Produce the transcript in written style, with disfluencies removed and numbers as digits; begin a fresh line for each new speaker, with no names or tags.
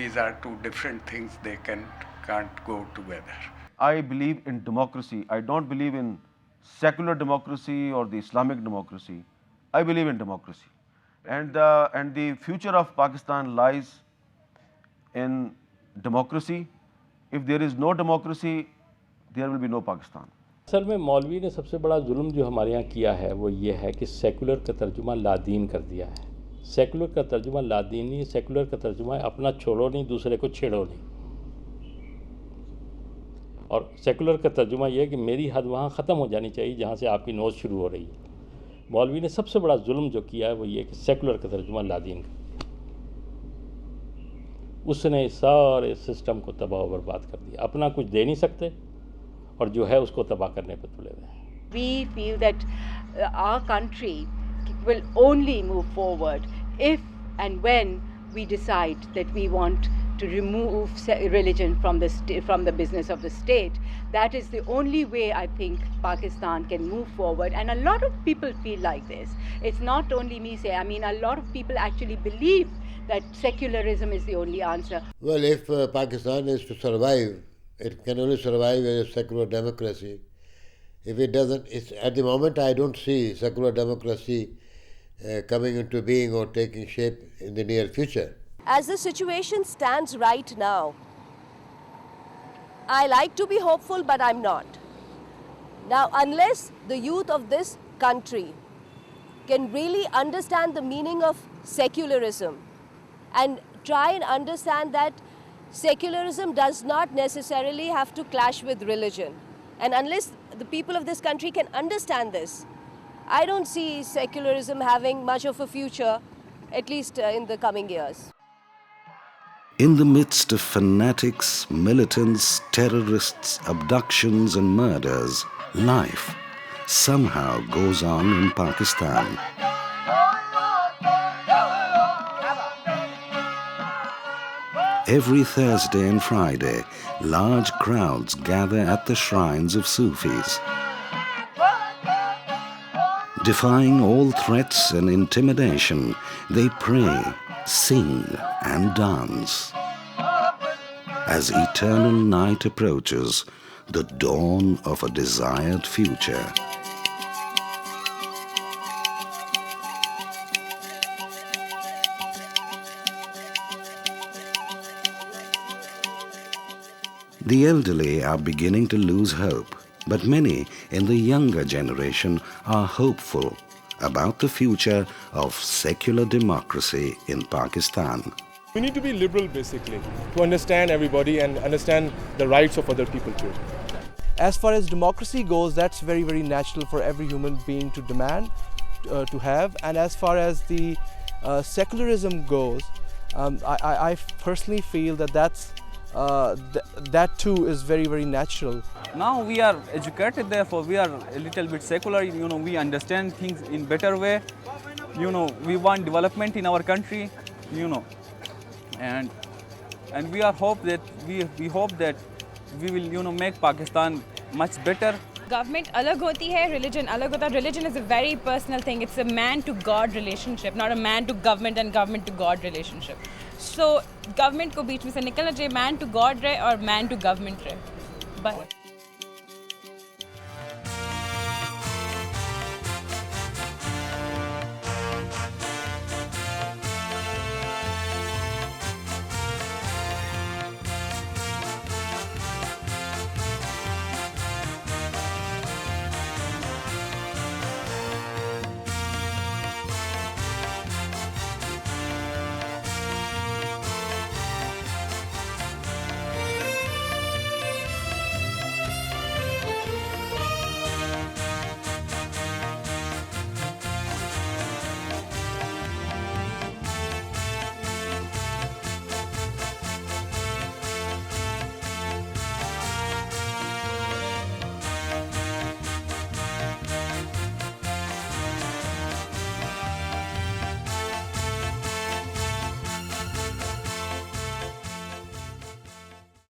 These are two different things, they can't go together.
I believe in democracy. I don't believe in secular democracy or the Islamic democracy. I believe in democracy. And the future of Pakistan lies in democracy. If there is no democracy, there will be no Pakistan.
असल में मौलवी ने सबसे बड़ा जुल्म जो हमारे यहाँ किया है वो ये है कि सेकुलर का तर्जुमा लादीन कर दिया है। सेकुलर का तर्जुमा लादीनी, सेकुलर का तर्जुमा है अपना छोड़ो नहीं, दूसरे को छेड़ो नहीं। और सेकुलर का तर्जुमा ये है कि मेरी हद वहाँ ख़त्म हो जानी चाहिए जहाँ से आपकी नोज शुरू हो रही है। मौलवी ने सबसे बड़ा जुल्म जो किया है वो ये कि सेकुलर का तर्जुमा लादीन कर दिया। उसने सारे सिस्टम को तबाह बर्बाद कर दिया। अपना कुछ दे नहीं सकते और जो है उसको तबाह करने पर तुले हुए हैं।
We feel that our country will only move forward if and when we decide that we want to remove religion from the business of the state. That is the only way I think Pakistan can move forward, and a lot of people feel like this. It's not only me saying, I mean a lot of people actually believe that secularism is the only answer.
Well, if Pakistan is to survive, it can only survive as a secular democracy. If it doesn't, at the moment I don't see secular democracy coming into being or taking shape in the near future.
As the situation stands right now, I like to be hopeful, but I'm not. Now, unless the youth of this country can really understand the meaning of secularism and try and understand that secularism does not necessarily have to clash with religion, and unless the people of this country can understand this, I don't see secularism having much of a future, at least in the coming years.
In the midst of fanatics, militants, terrorists, abductions and murders, life somehow goes on in Pakistan. Every Thursday and Friday, large crowds gather at the shrines of Sufis. Defying all threats and intimidation, they pray, sing and dance. As eternal night approaches, the dawn of a desired future. The elderly are beginning to lose hope, but many in the younger generation are hopeful about the future of secular democracy in Pakistan.
We need to be liberal, basically, to understand everybody and understand the rights of other people too.
As far as democracy goes, that's very, very natural for every human being to demand, to have. And as far as the secularism goes, I personally feel that that too is very, very natural.
Now we are educated, therefore we are a little bit secular, we understand things in better way, we want development in our country, and we hope that we will make Pakistan much better.
Government alag hoti hai, religion alag hota. Religion is a very personal thing. It's a man to God relationship, not a man to government and government to God relationship. So government को बीच में से निकलना चाहिए, man to God रहे और man to government रहे. But